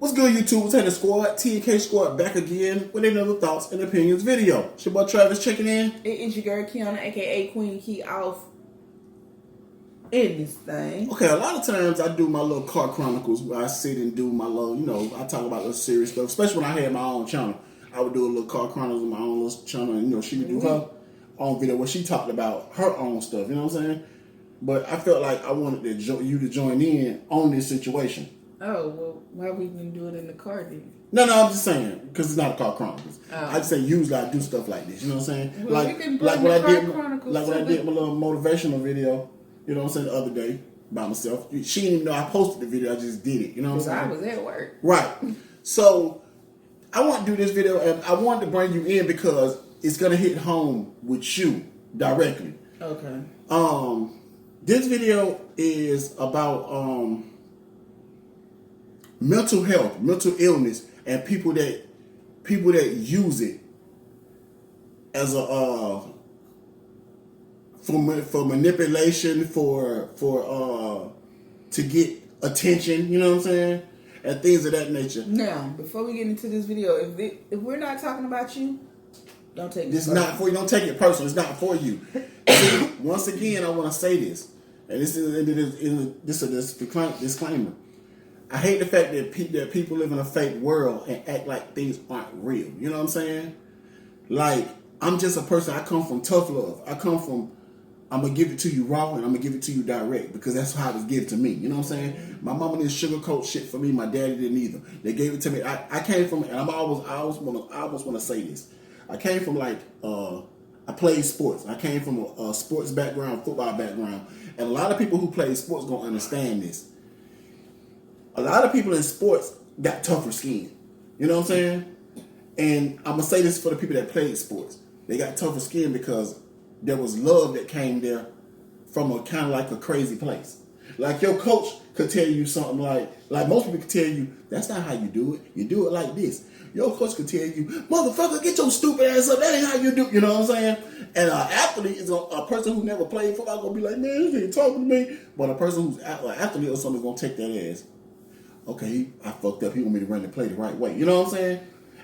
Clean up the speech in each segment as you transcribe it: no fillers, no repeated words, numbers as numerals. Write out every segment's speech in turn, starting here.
What's good, YouTube? It's the Squad, TNK Squad, back again with another Thoughts and Opinions video. It's your boy Travis checking in. It is your girl Kiana, aka Queen Key, off in this thing. Okay, a lot of times I do my little car chronicles where I sit and do my little, I talk about little serious stuff, especially when I had my own channel. I would do a little car chronicles on my own little channel, and she would do her own video where she talked about her own stuff, you know what I'm saying? But I felt like I wanted you to join in on this situation. Oh, well, why we even do it in the car then? No, I'm just saying, because it's not a car chronicles. Oh. I just say usually I do stuff like this, you know what I'm saying? Well, like when I did my little motivational video, you know what I'm saying, the other day by myself. She didn't even know I posted the video, I just did it, you know what I'm saying? I was at work. Right. So, I want to do this video, and I wanted to bring you in because it's going to hit home with you directly. Okay. This video is about mental health, mental illness, and people that use it as a for manipulation, for to get attention, you know what I'm saying, and things of that nature. Now, before we get into this video, if we're not talking about you, don't take it. This is not for you. Don't take it personal. It's not for you. See, once again, I want to say this, and this is a disclaimer. I hate the fact that people live in a fake world and act like things aren't real. You know what I'm saying? Like, I'm just a person. I come from tough love. I'm going to give it to you raw, and I'm going to give it to you direct, because that's how it was given to me. You know what I'm saying? My mama didn't sugarcoat shit for me. My daddy didn't either. They gave it to me. I came from, and I always want to say this. I came from I played sports. I came from a sports background, football background. And a lot of people who play sports going to understand this. A lot of people in sports got tougher skin. You know what I'm saying? And I'm going to say this for the people that played sports. They got tougher skin because there was love that came there from a kind of like a crazy place. Like your coach could tell you something like most people could tell you, that's not how you do it. You do it like this. Your coach could tell you, motherfucker, get your stupid ass up. That ain't how you do it. You know what I'm saying? And an athlete is a person who never played football going to be like, man, this ain't talking to me. But a person who's an athlete or something is going to take that as, okay, I fucked up. He want me to run the play the right way. You know what I'm saying?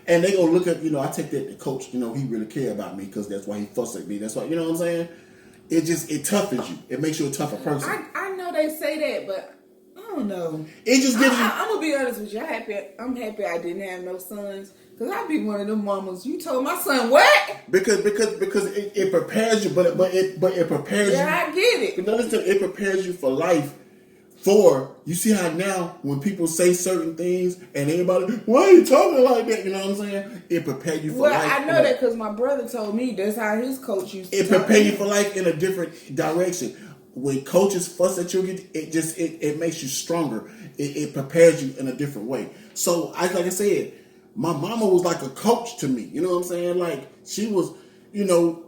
And they gonna look at, I take that the coach, he really care about me because that's why he fussed at me. That's why, you know what I'm saying? It toughens you. It makes you a tougher person. I know they say that, but I don't know. It just gives you. I'm gonna be honest with you. I'm happy I didn't have no sons, because I'd be one of them mamas. You told my son what? Because it prepares you, but it prepares you. Yeah, I get it. But listen, it prepares you for life. You see how now when people say certain things and everybody, why are you talking like that? You know what I'm saying? It prepares you for life. Well, I know that because my brother told me that's how his coach used to. It prepares you for life in a different direction. When coaches fuss at you, it makes you stronger. It prepares you in a different way. So, like I said, my mama was like a coach to me. You know what I'm saying? Like, she was,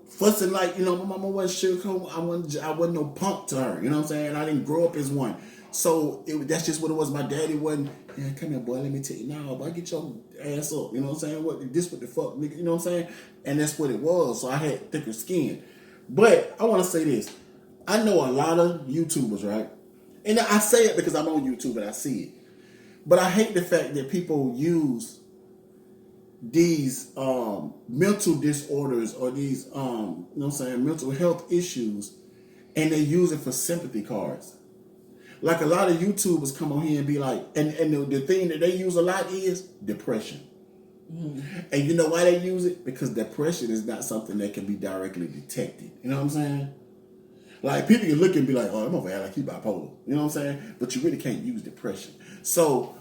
fussing like, my mama wasn't sugarcoat. I wasn't no punk to her. You know what I'm saying? I didn't grow up as one. So that's just what it was. My daddy wasn't, man, come here, boy, let me tell you now, boy, get your ass up. You know what I'm saying? What the fuck, nigga? You know what I'm saying? And that's what it was. So I had thicker skin. But I want to say this. I know a lot of YouTubers, right? And I say it because I'm on YouTube and I see it. But I hate the fact that people use these mental disorders or these, mental health issues, and they use it for sympathy cards. Like a lot of YouTubers come on here and be like, and the thing that they use a lot is depression. Mm. And you know why they use it? Because depression is not something that can be directly detected. You know what I'm saying? Like, people can look and be like, oh, I'm over here like he bipolar. You know what I'm saying? But you really can't use depression. So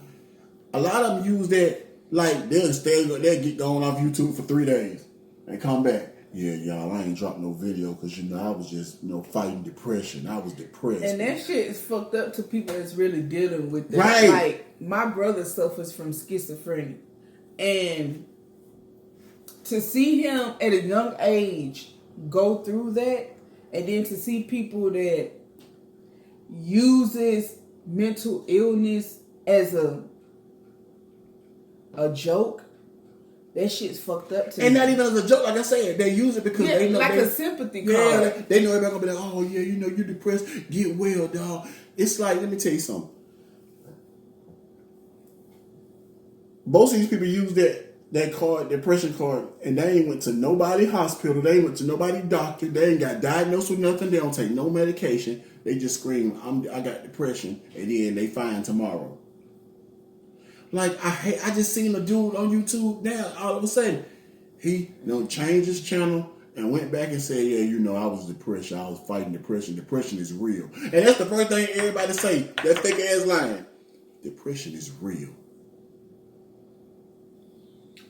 a lot of them use that, like they'll get going off YouTube for 3 days and come back. Yeah, y'all, I ain't dropped no video because, I was just, fighting depression. I was depressed. And that shit is fucked up to people that's really dealing with that. Right. Like, my brother suffers from schizophrenia. And to see him at a young age go through that, and then to see people that uses mental illness as a joke, that shit's fucked up to me. And not even as a joke, like I said, they use it because they know like a sympathy card. They know everybody gonna be like, oh yeah, you're depressed, get well, dog. It's like, let me tell you something. most of these people use that card, depression card, and they ain't went to nobody hospital. They ain't went to nobody doctor. They ain't got diagnosed with nothing. They don't take no medication. They just scream, I got depression, and then they fine tomorrow. Like, I just seen a dude on YouTube now, all of a sudden, he changed his channel and went back and said, yeah, I was depressed. I was fighting depression. Depression is real. And that's the first thing everybody say, that fake ass line. Depression is real.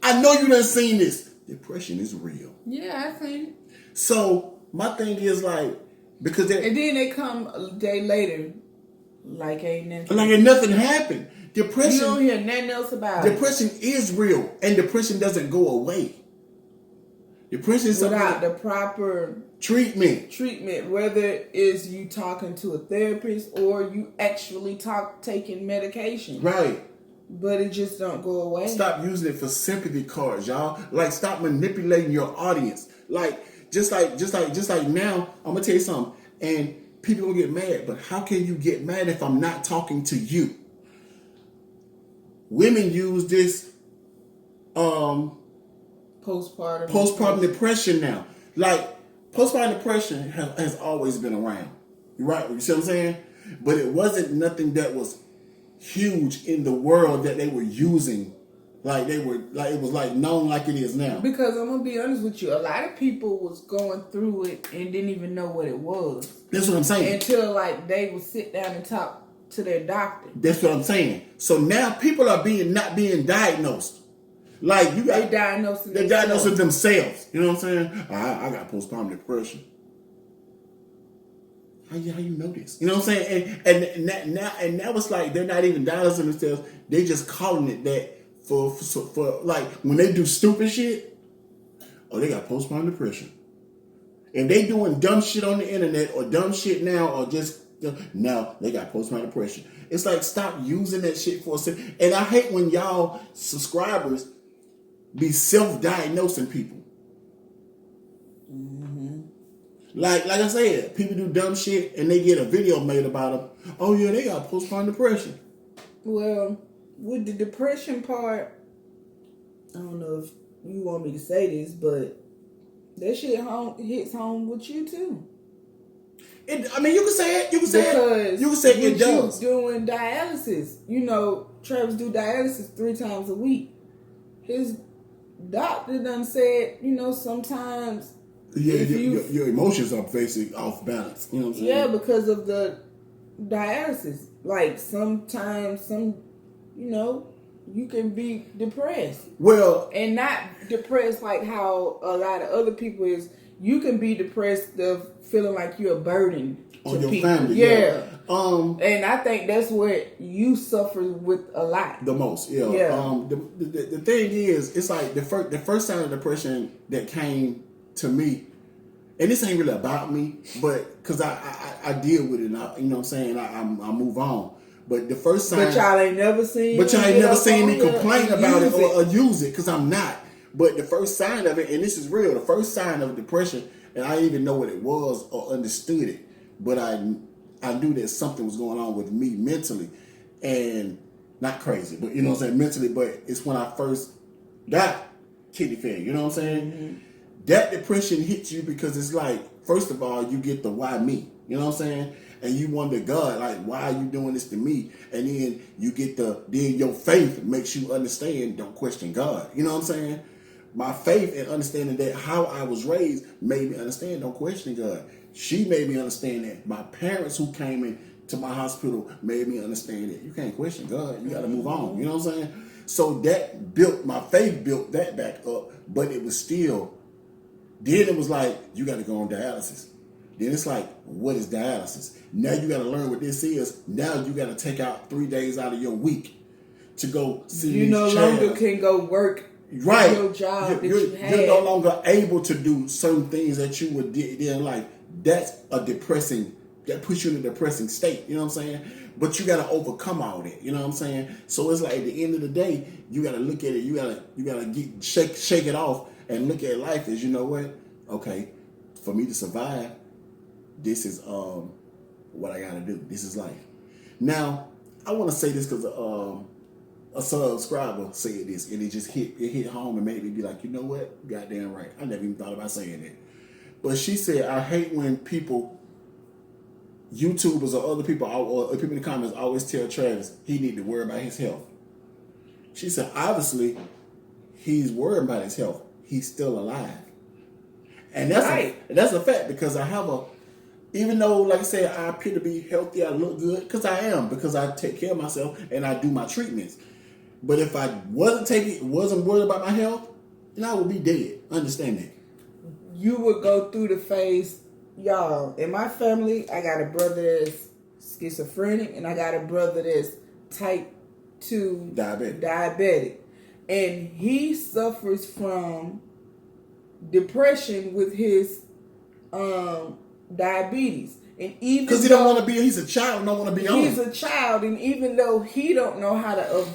I know you done seen this. Depression is real. Yeah, I seen it. So my thing is like, because and then they come a day later, like ain't nothing happened. Depression. You don't hear nothing else about it. Depression is real, and depression doesn't go away. Depression is without the proper treatment, whether it's you talking to a therapist or you actually taking medication, right? But it just don't go away. Stop using it for sympathy cards, y'all. Like, stop manipulating your audience. Like, just like now, I'm gonna tell you something, and people gonna get mad. But how can you get mad if I'm not talking to you? Women use this postpartum depression now. Like, postpartum depression has always been around. Right? You see what I'm saying? But it wasn't nothing that was huge in the world that they were using. Like, it was like known like it is now. Because I'm gonna be honest with you, a lot of people was going through it and didn't even know what it was. That's what I'm saying. Until like they would sit down and talk to their doctor. That's what I'm saying. So now people are not being diagnosed. Like, they diagnosing themselves. You know what I'm saying? I got postpartum depression. How you know this? You know what I'm saying? And now it's like they're not even diagnosing themselves. They just calling it that for like when they do stupid shit. Oh, they got postpartum depression. If they doing dumb shit on the internet or dumb shit now or just now they got postpartum depression. It's like, stop using that shit for a and I hate when y'all subscribers be self-diagnosing people. Mm-hmm. Like I said, people do dumb shit and they get a video made about them. Oh yeah, they got postpartum depression. Well, with the depression part, I don't know if you want me to say this, but that shit hits home with you too. You can say it. You can say it does. Doing dialysis. Travis do dialysis 3 times a week. His doctor done said, sometimes your emotions are basically off balance. You know what I'm saying? Yeah, because of the dialysis. Like, sometimes you can be depressed. Well, and not depressed like how a lot of other people is. You can be depressed of feeling like you're a burden on your people. family. Yeah. And I think that's what you suffer with a lot. The most. Yeah. The thing is, it's like the first sign of depression that came to me, and this ain't really about me, but because I deal with it, and you know what I'm saying, I move on. But the first sign. But y'all ain't never seen. But y'all ain't never seen me complain about it or use it, because I'm not. But the first sign of it, and this is real, the first sign of depression, and I didn't even know what it was or understood it, but I knew that something was going on with me mentally, and not crazy, but you know what I'm saying, mentally. But it's when I first got kidney failure. You know what I'm saying? Mm-hmm. That depression hits you because it's like, first of all, you get the why me. You know what I'm saying? And you wonder, God, like, why are you doing this to me? And then you get then your faith makes you understand, don't question God. You know what I'm saying? My faith and understanding that how I was raised made me understand, don't question God. She made me understand that. My parents who came into my hospital made me understand that you can't question God. You got to move on. You know what I'm saying? So my faith built that back up, but it was still, then it was like, you got to go on dialysis. Then it's like, what is dialysis? Now you got to learn what this is. Now you got to take out 3 days out of your week to go see you no longer can go work. Right. Your job you're no longer able to do certain things that you would did in life. That's that puts you in a depressing state. You know what I'm saying? But you got to overcome all that. You know what I'm saying? So it's like, at the end of the day, you got to look at it. You got to shake it off and look at life as, you know what? Okay, for me to survive, this is what I got to do. This is life. Now, I want to say this because a subscriber said this, and it hit home and made me be like, you know what? Goddamn right. I never even thought about saying that. But she said, I hate when people, YouTubers or other people, or people in the comments always tell Travis he need to worry about his health. She said, obviously, he's worried about his health. He's still alive. And that's a fact, because I have even though, like I said, I appear to be healthy, I look good, because I am, because I take care of myself and I do my treatments. But if I wasn't worried about my health, then I would be dead. Understand that? You would go through the phase, y'all. In my family, I got a brother that's schizophrenic, and I got a brother that's type 2 diabetic. And he suffers from depression with his diabetes. And even because he don't want to be, he's a child, don't want to be on. He's a child, and even though he don't know how to,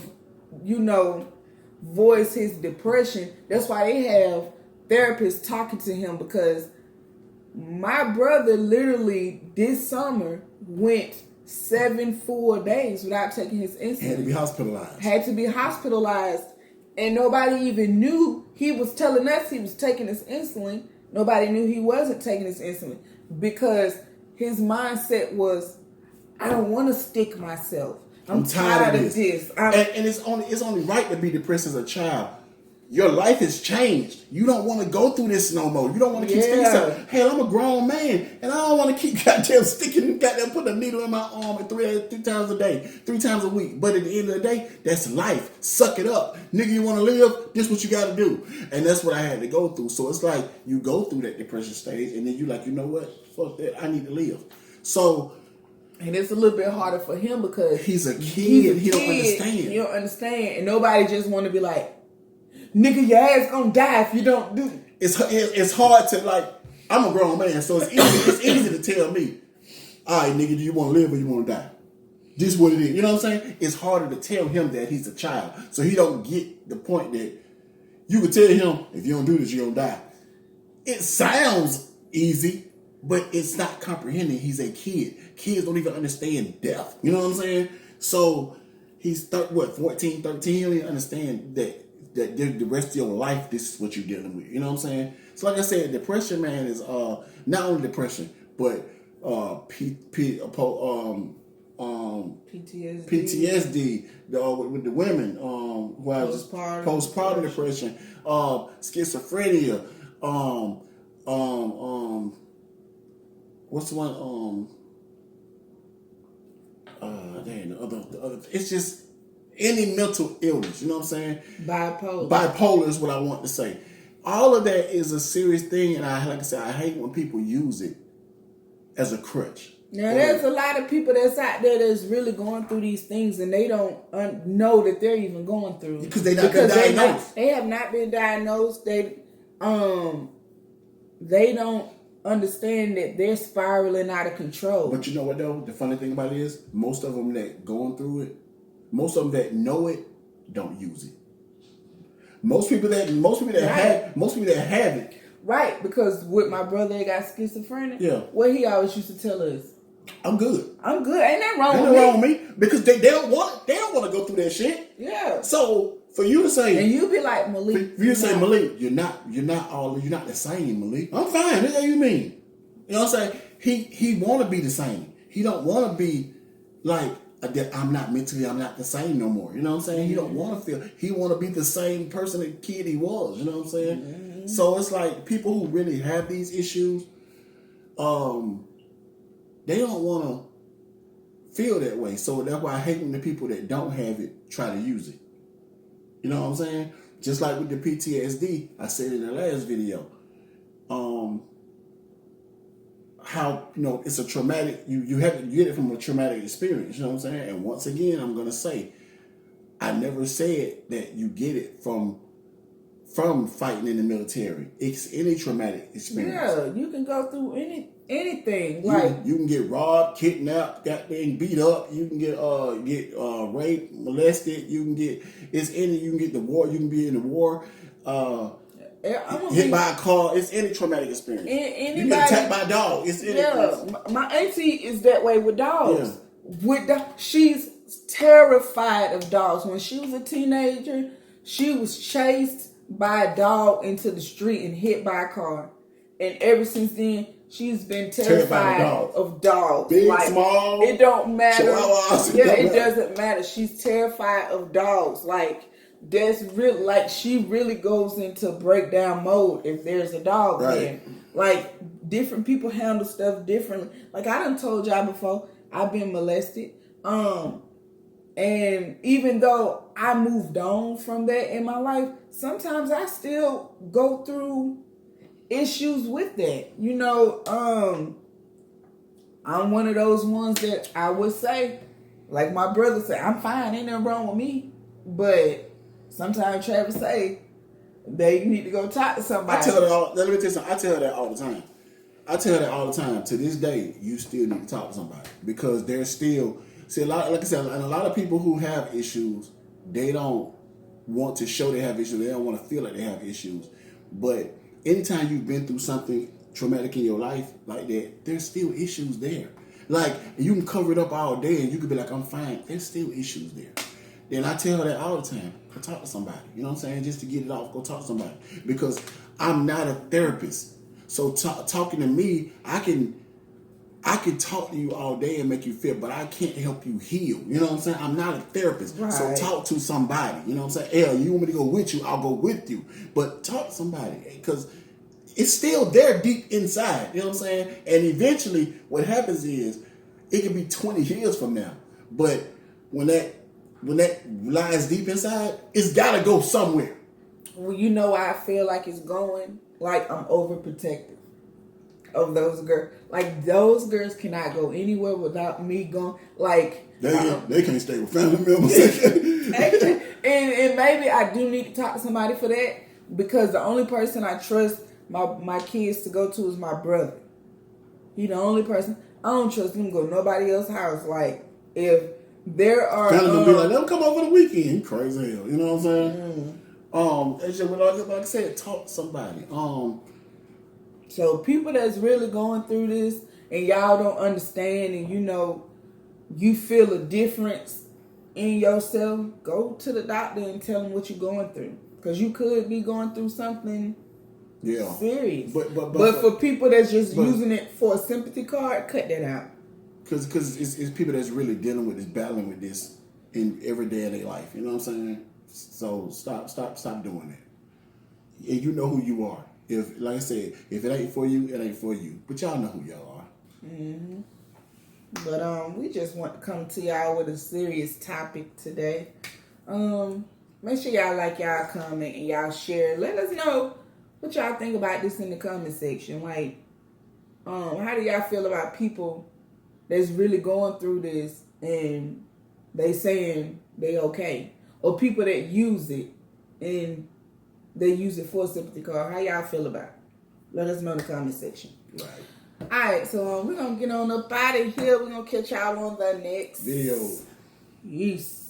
voice his depression, that's why they have therapists talking to him, because my brother literally this summer went 7 full days without taking his insulin. Had to be hospitalized. And nobody even knew. He was telling us he was taking his insulin. Nobody knew he wasn't taking his insulin, because his mindset was, I don't want to stick myself. I'm tired of this. And it's only right to be depressed as a child. Your life has changed. You don't want to go through this no more. You don't want to keep sticking yourself. Hell, I'm a grown man, and I don't want to keep goddamn putting a needle in my arm three times a day, 3 times a week. But at the end of the day, that's life. Suck it up. Nigga, you want to live? This what you got to do. And that's what I had to go through. So it's like you go through that depression stage, and then you like, you know what? Fuck that. I need to live. So... And it's a little bit harder for him because he's a kid. He don't understand. You don't understand. And nobody just want to be like, nigga, your ass gonna die if you don't do it. It's hard to, like, I'm a grown man, so it's easy to tell me, all right, nigga, do you want to live or you want to die? This is what it is. You know what I'm saying? It's harder to tell him that he's a child. So he don't get the point that you could tell him, if you don't do this, you're going to die. It sounds easy, but it's not comprehending. He's a kid. Kids don't even understand death. You know what I'm saying? So he's 14, 13. He don't even understand that the rest of your life, this is what you're dealing with. You know what I'm saying? So like I said, depression, man, is not only depression, but PTSD with the women, postpartum depression, schizophrenia, what's the one? The other. It's just any mental illness. You know what I'm saying? Bipolar is what I want to say. All of that is a serious thing, and like I said, I hate when people use it as a crutch. Now, there's a lot of people that's out there that's really going through these things, and they don't know that they're even going through because they not been diagnosed. They have not been diagnosed. They don't understand that they're spiraling out of control. But you know what though? The funny thing about it is, most of them that going through it, most of them that know it, don't use it. Most people that have it. Right, because with my brother that got schizophrenic, what he always used to tell us, I'm good. Ain't nothing wrong with me. Because they don't want to go through that shit. Yeah. So for you to say, and you be like, Malik, for you to say, Malik, you're not the same, Malik. I'm fine. What do you mean? You know what I'm saying? He want to be the same. He don't want to be like I'm not the same no more. You know what I'm saying? He don't want to feel. He want to be the same person, the kid he was. You know what I'm saying? Mm-hmm. So it's like people who really have these issues, they don't want to feel that way. So that's why I hate when the people that don't have it try to use it. You know what I'm saying? Just like with the PTSD, I said in the last video, how, it's a traumatic, you get it from a traumatic experience, you know what I'm saying? And once again, I'm going to say, I never said that you get it from fighting in the military. It's any traumatic experience. Yeah, you can go through anything. Like you can get robbed, kidnapped, goddamn beat up. You can get raped, molested. You can get the war. You can be in the war. Hit by a car. It's any traumatic experience. You get attacked by a dog. It's any. Yeah, my auntie is that way with dogs. Yeah. She's terrified of dogs. When she was a teenager, she was chased by a dog into the street and hit by a car. And ever since then, she's been terrified of dogs. Big, like, small. It don't matter. Chihuahuas. Yeah, it doesn't matter. She's terrified of dogs. Like, that's real. Like, she really goes into breakdown mode if there's a dog there. Like, different people handle stuff differently. Like, I done told y'all before, I've been molested. And even though I moved on from that in my life, sometimes I still go through issues with that. You know, I'm one of those ones that I would say, like my brother said, I'm fine, ain't nothing wrong with me. But sometimes Travis say, they need to go talk to somebody. I tell her all, let me tell you something, I tell her that all the time. I tell her that all the time. To this day, you still need to talk to somebody. Because there's still, see, a lot, like I said, and a lot of people who have issues, they don't want to show they have issues. They don't want to feel like they have issues. But anytime you've been through something traumatic in your life like that, there's still issues there. Like, you can cover it up all day and you can be like, I'm fine. There's still issues there. Then I tell her that all the time. Go talk to somebody. You know what I'm saying? Just to get it off, go talk to somebody. Because I'm not a therapist. So talking to me, I can talk to you all day and make you feel, but I can't help you heal. You know what I'm saying? I'm not a therapist. Right. So talk to somebody. You know what I'm saying? Hell, you want me to go with you, I'll go with you. But talk to somebody. Because it's still there deep inside. You know what I'm saying? And eventually, what happens is, it can be 20 years from now. But when that lies deep inside, it's got to go somewhere. Well, you know why I feel like it's going? Like, I'm overprotective of those girls. Like, those girls cannot go anywhere without me going. Like, they can't stay with family members. and maybe I do need to talk to somebody for that, because the only person I trust my kids to go to is my brother. He the only person. I don't trust him to go to nobody else's house. Like, if there are family members be like, let them come over the weekend. Crazy hell. You know what I'm saying? It's just, like I said, talk to somebody. So people that's really going through this and y'all don't understand, and you know, you feel a difference in yourself, go to the doctor and tell them what you're going through. Because you could be going through something serious. But for people that's just using it for a sympathy card, cut that out. Because it's people that's really dealing with this, battling with this in every day of their life. You know what I'm saying? So stop doing that. And you know who you are. If, like I said, if it ain't for you, it ain't for you. But y'all know who y'all are. Mm-hmm. But we just want to come to y'all with a serious topic today. Make sure y'all like, y'all comment, and y'all share. Let us know what y'all think about this in the comment section. Like, how do y'all feel about people that's really going through this and they saying they okay? Or people that use it and they use it for a sympathy card. How y'all feel about it? Let us know in the comment section. Right. Alright, so we're going to get on up out of here. We're going to catch y'all on the next video. Peace.